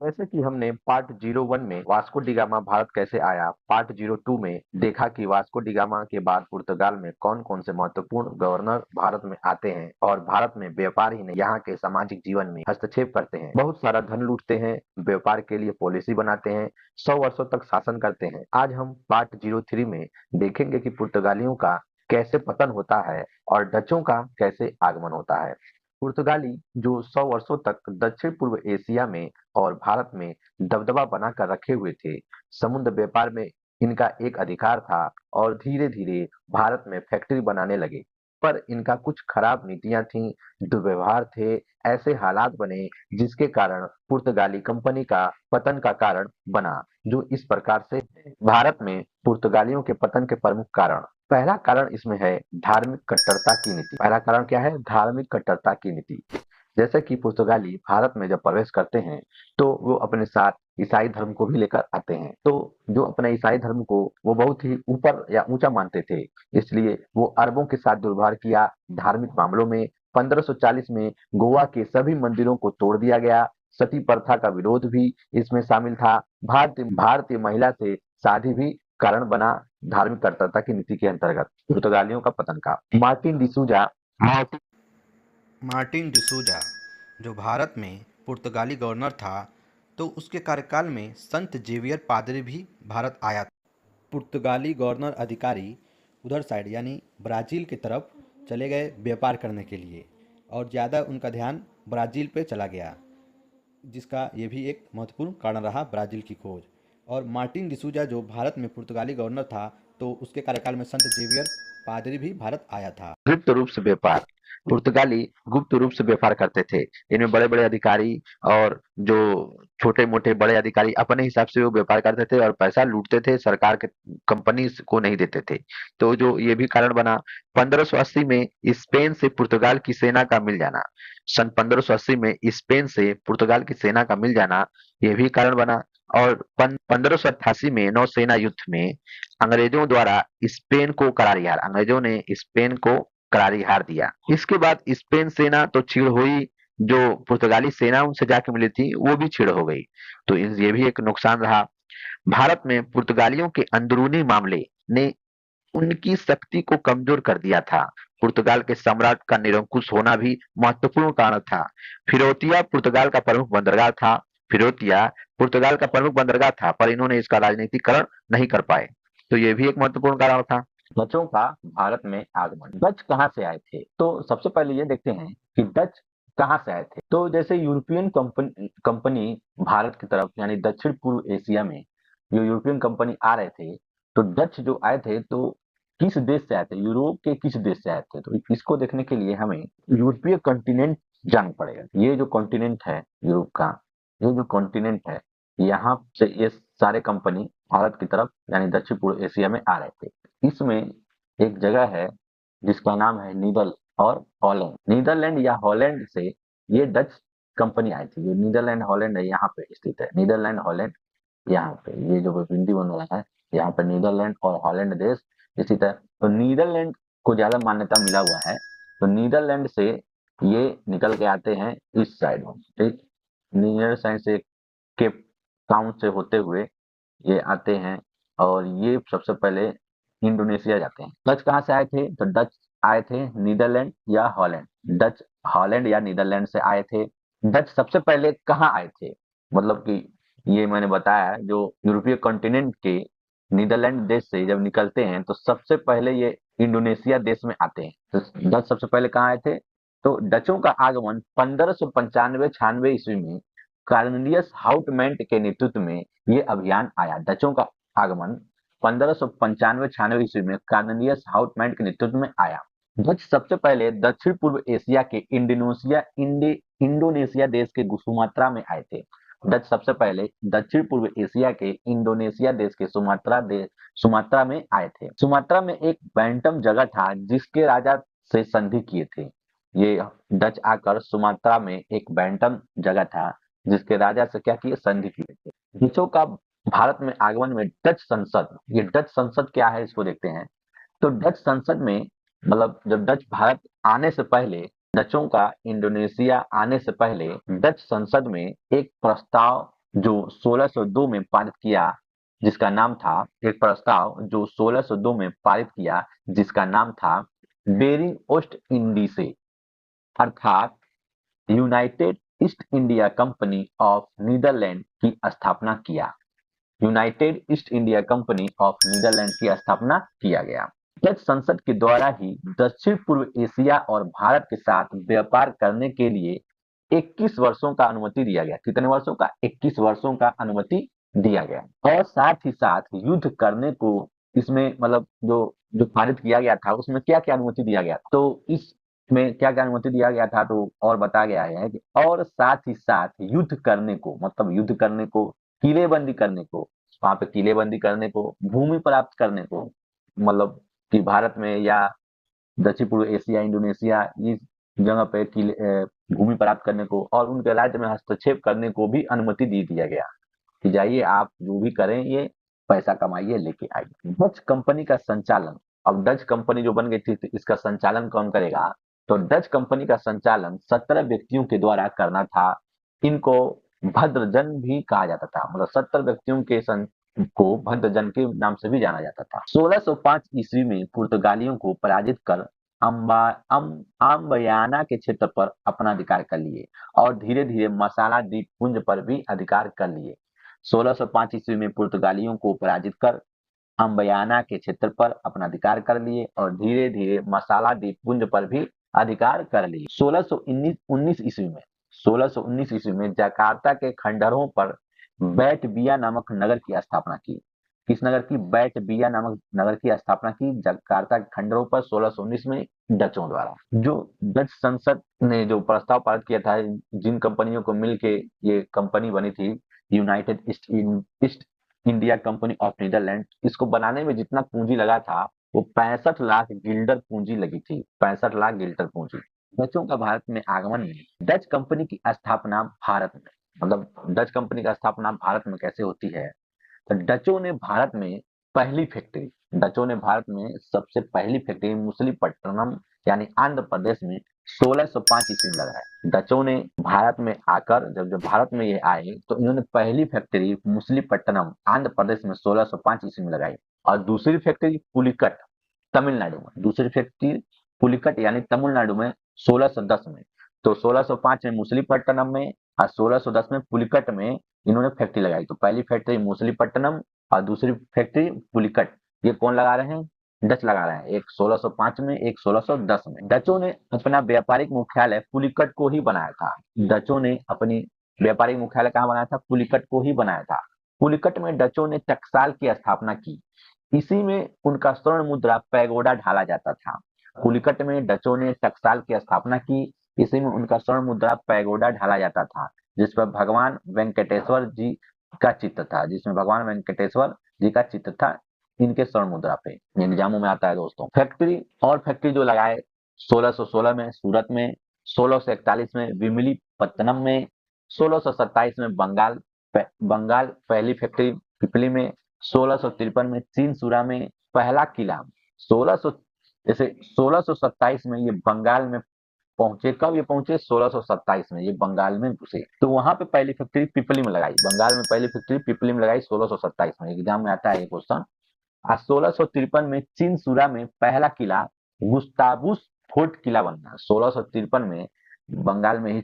जैसे कि हमने पार्ट 01 में वास्को डी गामा भारत कैसे आया, पार्ट 02 में देखा कि वास्को डी गामा के बाद पुर्तगाल में कौन-कौन से महत्वपूर्ण गवर्नर भारत में आते हैं और भारत में व्यापार ही नहीं यहाँ के सामाजिक जीवन में हस्तक्षेप करते हैं, बहुत सारा धन लूटते हैं, व्यापार के लिए पॉलिसी बनाते हैं, 100 वर्षों तक शासन करते हैं। आज हम पार्ट 03 में देखेंगे कि पुर्तगालियों का कैसे पतन होता है और डचों का कैसे आगमन होता है। पुर्तगाली जो 100 वर्षों तक दक्षिण पूर्व एशिया में और भारत में दबदबा बनाकर रखे हुए थे। समुद्र व्यापार में इनका एक अधिकार था और धीरे-धीरे भारत में फैक्ट्री बनाने लगे। पर इनका कुछ खराब नीतियां थीं, दुर्व्यवहार थे, ऐसे हालात बने जिसके कारण पुर्तगाली कंपनी का पतन का कारण बना, जो इस प्रकार से भारत में पुर्तगालियों के पतन के प्रमुख कारण। पहला कारण इसमें है धार्मिक कट्टरता की नीति। पहला कारण क्या है? धार्मिक कट्टरता की नीति। जैसे कि पुर्तगाली भारत में जब प्रवेश करते हैं तो वो अपने साथ ईसाई धर्म को भी लेकर आते हैं। तो जो अपने ईसाई धर्म को वो बहुत ही ऊपर या ऊंचा मानते थे, इसलिए वो अरबों के साथ दुर्व्यवहार किया। धार्मिक मामलों में 1540 में गोवा के सभी मंदिरों को तोड़ दिया गया। सती प्रथा का विरोध भी इसमें शामिल था। भारतीय भारतीय महिला से शादी भी कारण बना धार्मिक कट्टरता की नीति के अंतर्गत पुर्तगालियों का पतन का। Martin D'Souza Martin Martin D'Souza जो भारत में पुर्तगाली गवर्नर था, तो उसके कार्यकाल में संत जेवियर पादरी भी भारत आया था। पुर्तगाली गवर्नर अधिकारी उधर साइड यानी ब्राज़ील की तरफ चले गए व्यापार करने के लिए, और ज़्यादा उनका ध्यान ब्राज़ील पे चला गया, जिसका ये भी एक महत्वपूर्ण कारण रहा ब्राज़ील की खोज। और मार्टिन डिसूजा जो भारत में पुर्तगाली गवर्नर था, तो उसके कार्यकाल में संत जेवियर पादरी भी भारत आया था। गुप्त रूप से व्यापार। पुर्तगाली गुप्त रूप से व्यापार करते थे। इनमें बड़े-बड़े अधिकारी और जो छोटे-मोटे बड़े अधिकारी अपने हिसाब से वो व्यापार करते थे और पैसा लूटते थे, सरकार के कंपनीज को नहीं देते थे। तो जो ये भी कारण बना 1580 में स्पेन से पुर्तगाल की सेना का मिल जाना। सन 1580 में स्पेन से पुर्तगाल की सेना का मिल जाना, ये भी कारण बना। और 1588 में नौसेना युद्ध में अंग्रेजों ने स्पेन को करारी हार दिया। इसके बाद स्पेन सेना तो छीड़ हुई, जो पुर्तगाली सेना उनसे जाके मिली थी वो भी छीड़ हो गई। तो ये भी एक नुकसान रहा। भारत में पुर्तगालियों के अंदरूनी मामले ने उनकी शक्ति को कमजोर कर दिया था। पुर्तगाल के सम्राट का निरंकुश होना भी महत्वपूर्ण कारण था। फिरौतिया पुर्तगाल का प्रमुख बंदरगाह था। फिरौतिया पुर्तगाल का प्रमुख बंदरगाह था, पर इन्होंने इसका राजनीतिकरण नहीं कर पाए। तो ये भी एक महत्वपूर्ण कारण था। डचों का भारत में आगमन। डच कहाँ से आए थे? तो सबसे पहले ये देखते हैं कि डच कहाँ से आए थे। तो जैसे यूरोपियन कंपनी भारत की तरफ यानी दक्षिण पूर्व एशिया में जो यूरोपियन कंपनी आ रहे थे, तो डच जो आए थे तो किस देश से आए थे? यूरोप के किस देश से आए थे? तो इसको देखने के लिए हमें यूरोपीय कॉन्टिनेंट जाना पड़ेगा। ये जो कॉन्टिनेंट है यूरोप का, ये जो कॉन्टिनेंट है, यहाँ से ये सारे कंपनी भारत की तरफ यानी दक्षिण पूर्व एशिया में आ रहे थे। इसमें एक जगह है जिसका नाम है नीदर और हॉलैंड। नीदरलैंड या हॉलैंड से ये डच कंपनी आई थी। जो नीदरलैंड हॉलैंड है यहाँ पे स्थित है। नीदरलैंड हॉलैंड यहाँ पे ये जो बिंदी बन रहा है, यहाँ पे नीदरलैंड और हॉलैंड देश स्थित है। तो नीदरलैंड को ज्यादा मान्यता मिला हुआ है। तो नीदरलैंड से ये निकल के आते हैं इस साइड में, ठीक। नीदर साइड से केप टाउन से होते हुए ये आते हैं और ये सबसे पहले इंडोनेशिया जाते हैं। डच कहाँ से आए थे? तो डच आए थे नीदरलैंड या हॉलैंड। डच हॉलैंड या नीदरलैंड से आए थे। डच सबसे पहले कहाँ आए थे? मतलब कि ये मैंने बताया जो यूरोपीय कॉन्टिनेंट के नीदरलैंड देश से जब निकलते हैं तो सबसे पहले ये इंडोनेशिया देश में आते हैं। तो डच सबसे पहले कहाँ आए थे? तो डचों का आगमन 1595-96 ईस्वी में कार्नेलियस हाउटमैंट के नेतृत्व में ये अभियान आया। डचों का आगमन 1595-96 ईस्वी में कार्नेलियस हाउटमैंट के नेतृत्व में आया। डच सबसे पहले दक्षिण पूर्व एशिया के इंडोनेशिया देश के सुमात्रा में आए थे। डच सबसे पहले दक्षिण पूर्व एशिया के इंडोनेशिया देश के सुमात्रा में आए थे। सुमात्रा में एक बैंटम जगह था जिसके राजा से संधि किए थे। ये डच आकर सुमात्रा में एक बैंटम जगह था जिसके राजा से क्या किए? संधि किए थे। डचों का भारत में आगमन में डच संसद, ये डच संसद क्या है इसको देखते हैं। तो डच संसद में मतलब जब डच भारत आने से पहले, डचों का इंडोनेशिया आने से पहले डच संसद में एक प्रस्ताव जो 1602 में पारित किया, जिसका नाम था, एक प्रस्ताव जो 1602 में पारित किया, जिसका नाम था बेरिंग ओस्ट इंडीसे, अर्थात United East India Company of Netherlands की स्थापना किया। United East India Company of Netherlands की स्थापना किया गया। डच संसद के द्वारा ही दक्षिण पूर्व एशिया और भारत के साथ व्यापार करने के लिए 21 वर्षों का अनुमति दिया गया। कितने वर्षों का? 21 वर्षों का अनुमति दिया गया। और साथ ही साथ युद्ध करने को इसमें मतलब जो जो पारित किया गया था उसमें क्या क्या अनुमति दिया गया, तो इसमें क्या क्या अनुमति दिया गया था तो और बताया गया है कि और साथ ही साथ युद्ध करने को, मतलब युद्ध करने को, किलेबंदी करने को, वहां पे किलेबंदी करने को, भूमि प्राप्त करने को, मतलब कि भारत में या दक्षिण पूर्व एशिया, इंडोनेशिया, इस जगह पे भूमि प्राप्त करने को और उनके राज्य में हस्तक्षेप करने को भी अनुमति दे दिया गया कि जाइए आप जो भी करें ये पैसा कमाइए लेके आइए। डच कंपनी का संचालन, अब डच कंपनी जो बन गई थी तो इसका संचालन कौन करेगा? तो डच कंपनी का संचालन 17 व्यक्तियों के द्वारा करना था। इनको भद्रजन भी कहा जाता था, मतलब 70 व्यक्तियों के को भद्रजन के नाम से भी जाना जाता था। 1605 ईस्वी में पुर्तगालियों को पराजित कर अम्बयाना के क्षेत्र पर अपना अधिकार कर लिए और धीरे धीरे मसाला द्वीप पुंज पर भी अधिकार कर लिए। 1605 ईस्वी में पुर्तगालियों को पराजित कर अम्बयाना के क्षेत्र पर अपना अधिकार कर लिए और धीरे धीरे मसाला द्वीपपुंज पर भी अधिकार कर लिए। 1619 ईस्वी में 1619 ईस्वी में जकार्ता के खंडहरों पर बैटबिया नामक नगर की स्थापना की। किस नगर की? बैटबिया नामक नगर की स्थापना की जकार्ता के खंडहरों पर 1619 में डचों द्वारा। जो डच संसद ने जो प्रस्ताव पारित किया था, जिन कंपनियों को मिलके ये कंपनी बनी थी, United East India Company of Netherlands, इसको बनाने में जितना पूंजी लगा था वो 65 लाख गिल्डर पूंजी लगी थी। 65 लाख गिल्डर पूंजी। डचों का भारत में आगमन में डच कंपनी की स्थापना भारत में, मतलब डच कंपनी का स्थापना भारत में कैसे होती है? तो डचों ने भारत में सबसे पहली फैक्ट्री मुसलीपट्टनम यानी आंध्र प्रदेश में 1605 ईस्वी में लगाया। डचों ने भारत में आकर जब जब भारत में ये आए तो इन्होंने पहली फैक्ट्री मुसलीपट्टनम आंध्र प्रदेश में 1605 ईस्वी में लगाई और दूसरी फैक्ट्री पुलिकट तमिलनाडु में, दूसरी फैक्ट्री पुलिकट यानी तमिलनाडु में 1610 में। तो 1605 में मुसलीपट्टनम में और 1610 में पुलिकट में इन्होंने फैक्ट्री लगाई। तो पहली फैक्ट्री मुसलीपट्टनम और दूसरी फैक्ट्री पुलिकट, ये कौन लगा रहे हैं? डच लगा रहे हैं। एक 1605 में, एक 1610 में। डचों ने अपना व्यापारिक मुख्यालय पुलिकट को ही बनाया था। डचों ने अपनी व्यापारिक मुख्यालय कहाँ बनाया था? पुलिकट को ही बनाया था। पुलिकट में डचों ने टकसाल की स्थापना की। इसी में उनका स्वर्ण मुद्रा पैगोडा ढाला जाता था। पुलिकट में डचों ने टकसाल की स्थापना की। इसी में उनका स्वर्ण मुद्रा पैगोडा ढाला जाता था, जिस पर भगवान वेंकटेश्वर जी का चित्र था, जिसमें भगवान वेंकटेश्वर जी का चित्र था इनके स्वर्ण मुद्रा पे। एग्जामों में आता है दोस्तों। फैक्ट्री और फैक्ट्री जो लगाए 1616 में सूरत में, 1641 में विमलीपत्तनम में, 1627 में बंगाल पहली फैक्ट्री पिपली में, 1653 में चीनसुरा में पहला किला, 1600 जैसे 1627 में ये बंगाल में पहुंचे। कब ये पहुंचे? 1627 में ये बंगाल में घुसे। तो वहां पे पहली फैक्ट्री पिपली में लगाई। बंगाल में पहली फैक्ट्री पिपली में लगाई 1627 में। एग्जाम में आता है ये क्वेश्चन। आज 1653 में चिनसुरा में पहला किला गुस्ताबुस फोर्ट किला बनना। 1653 में बंगाल में ही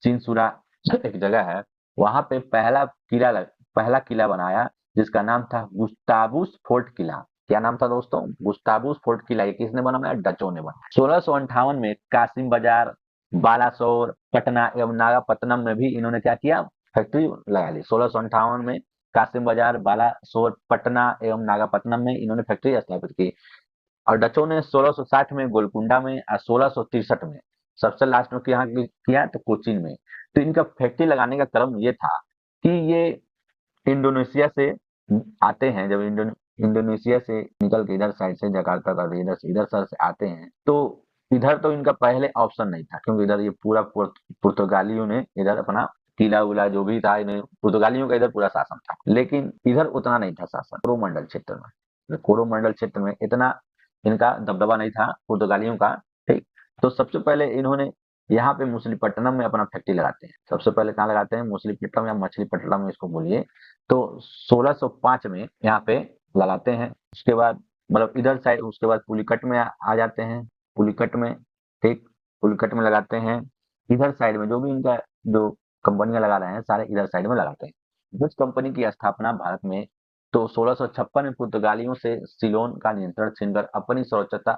चिनसुरा एक जगह है, वहां पे पहला किला बनाया जिसका नाम था गुस्ताबुस फोर्ट किला। क्या नाम था दोस्तों? गुस्ताबुस फोर्ट किला। ये किसने बनाया? डचों ने बनाया। 1658 में कासिम बाजार, बालासोर, पटना एवं नागापट्टनम में भी इन्होंने क्या किया? फैक्ट्री लगा ली। 1658 में कासिम बाजार, बालासोर, पटना एवं नागापट्टनम में इन्होंने फैक्ट्री स्थापित की। और डचों ने 1660 में गोलकुंडा में और 1663 में सबसे लास्ट में यहाँ किया तो कोचीन में। तो इनका फैक्ट्री लगाने का क्रम ये था कि ये इंडोनेशिया से आते हैं। जब इंडोनेशिया से निकल के इधर साइड से जकार्ता का इधर सर से आते हैं तो इधर तो इनका पहले ऑप्शन नहीं था, क्योंकि इधर ये पूरा पुर्तगालियों ने इधर अपना किला उला जो भी था, इन्हें पुर्तगालियों का इधर पूरा शासन था। लेकिन इधर उतना नहीं था शासन। कोरोमंडल क्षेत्र में, कोरोमंडल क्षेत्र में इतना इनका दबदबा नहीं था पुर्तगालियों का। ठीक, तो सबसे पहले इन्होंने यहाँ पे मछलीपट्टनम में अपना फैक्ट्री लगाते हैं। सबसे पहले कहाँ लगाते हैं? मछलीपट्टनम या मछलीपट्टनम इसको बोलिए। तो 1605 में यहाँ पे लगाते हैं। उसके बाद मतलब इधर साइड, उसके बाद पुलिकट में आ जाते हैं। पुलिकट में, ठीक, पुलिकट में लगाते हैं। इधर साइड में जो भी इनका जो कंपनियां लगा रहे हैं सारे इधर साइड में लगाते हैं। डच कंपनी की स्थापना भारत में तो 1656 में पुर्तगालियों से सिलोन का नियंत्रण छीनकर अपनी सर्वोच्चता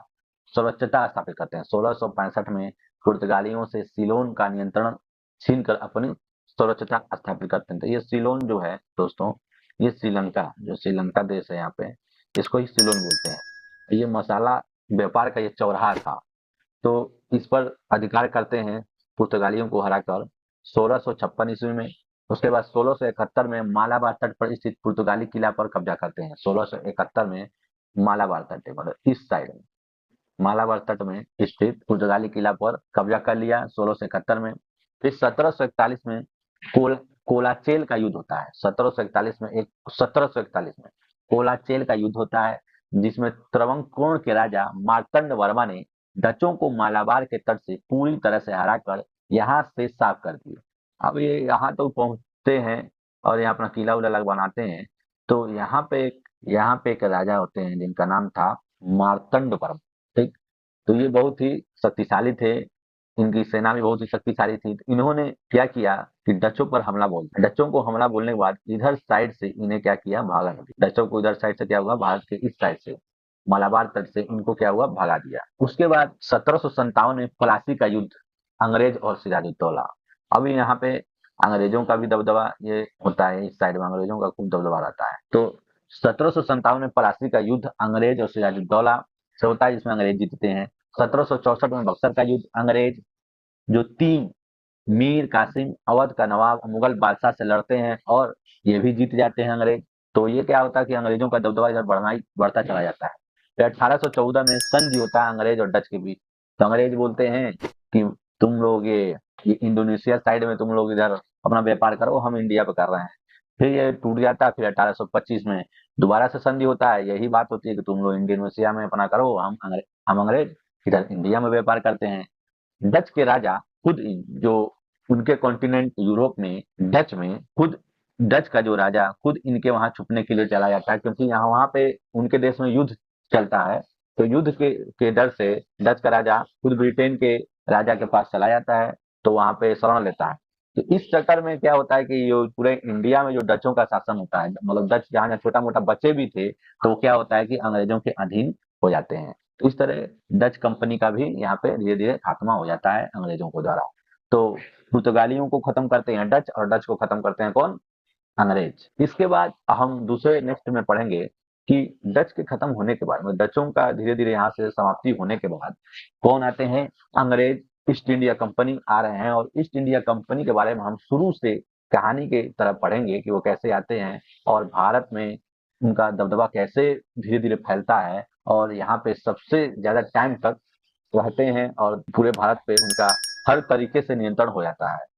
सर्वोच्चता स्थापित करते हैं। 1665 में पुर्तगालियों से सिलोन का नियंत्रण छीनकर अपनी सर्वोच्चता स्थापित करते हैं। तो ये सिलोन जो है दोस्तों, ये श्रीलंका, जो श्रीलंका देश है यहाँ पे, इसको ही सिलोन बोलते हैं। ये मसाला व्यापार का ये चौराहा था। तो इस पर अधिकार करते हैं पुर्तगालियों को हराकर 1656 ईस्वी में। उसके बाद 1671 में मालाबार तट पर स्थित पुर्तगाली किला पर कब्जा करते हैं। 1671 में मालाबार तट मतलब इस साइड में, मालाबार तट में स्थित पुर्तगाली किला पर कब्जा कर लिया 1671 में। फिर 1741 में कोल कोलाचेल का युद्ध होता है। 1741 में कोलाचेल का युद्ध होता है, जिसमें त्रवंकोण के राजा मार्तंड वर्मा ने डचों को मालाबार के तट से पूरी तरह से हराकर यहाँ से साफ कर दिया। अब ये यहाँ तो पहुंचते हैं और यहाँ अपना किला उला लग बनाते हैं। तो यहाँ पे एक राजा होते हैं जिनका नाम था मार्तंड वर्मा, ठीक। तो ये बहुत ही शक्तिशाली थे, इनकी सेना भी बहुत ही शक्तिशाली थी। तो इन्होंने क्या किया कि डचों पर हमला बोल दिया। डचों को हमला बोलने के बाद इधर साइड से इन्हें क्या किया, भागा दिया। डचों को इधर साइड से क्या हुआ, भारत के इस साइड से मालाबार तट से इनको क्या हुआ, भगा दिया। उसके बाद 1757 में प्लासी का युद्ध, अंग्रेज और सिराजुद्दौला। अभी यहाँ पे अंग्रेजों का भी दबदबा ये होता है, इस साइड में अंग्रेजों का खूब दबदबा रहता है। तो 1757 में प्लासी का युद्ध अंग्रेज और सिराजुद्दौला से होता है, जिसमें अंग्रेज जीतते हैं। 1764 में बक्सर का युद्ध, अंग्रेज जो 3 मीर कासिम अवध का नवाब मुगल बादशाह से लड़ते हैं और ये भी जीत जाते हैं अंग्रेज। तो ये क्या होता है कि अंग्रेजों का दबदबा इधर बढ़ता चला जाता है। फिर 1814 में संधि होता है अंग्रेज और डच के बीच। तो अंग्रेज बोलते हैं कि तुम लोग ये इंडोनेशिया साइड में तुम लोग इधर अपना व्यापार करो, हम इंडिया पे कर रहे हैं। फिर ये टूट जाता है। फिर 1825 में दोबारा से संधि होता है। यही बात होती है कि तुम लोग इंडोनेशिया में अपना करो, हम अंग्रेज इधर इंडिया में व्यापार करते हैं। डच के राजा खुद जो उनके कॉन्टिनेंट यूरोप में, डच में खुद, डच का जो राजा खुद इनके वहां छुपने के लिए चला जाता है, क्योंकि यहाँ वहां पे उनके देश में युद्ध चलता है। तो युद्ध के डर से डच का राजा खुद ब्रिटेन के राजा के पास चला जाता है, तो वहां पे शरण लेता है। तो इस चक्कर में क्या होता है कि ये पूरे इंडिया में जो डचों का शासन होता है, मतलब डच जहाँ छोटा मोटा बच्चे भी थे, तो क्या होता है कि अंग्रेजों के अधीन हो जाते हैं। तो इस तरह डच कंपनी का भी यहाँ पे धीरे धीरे खात्मा हो जाता है अंग्रेजों को द्वारा। तो पुर्तगालियों को खत्म करते हैं डच, और डच को खत्म करते हैं कौन, अंग्रेज। इसके बाद हम दूसरे नेक्स्ट में पढ़ेंगे कि डच के खत्म होने के बाद, मतलब डचों का धीरे धीरे यहाँ से समाप्ति होने के बाद कौन आते हैं, अंग्रेज। ईस्ट इंडिया कंपनी आ रहे हैं, और ईस्ट इंडिया कंपनी के बारे में हम शुरू से कहानी के तरफ पढ़ेंगे कि वो कैसे आते हैं और भारत में उनका दबदबा कैसे धीरे धीरे फैलता है, और यहाँ पे सबसे ज्यादा टाइम तक रहते हैं और पूरे भारत पे उनका हर तरीके से नियंत्रण हो जाता है।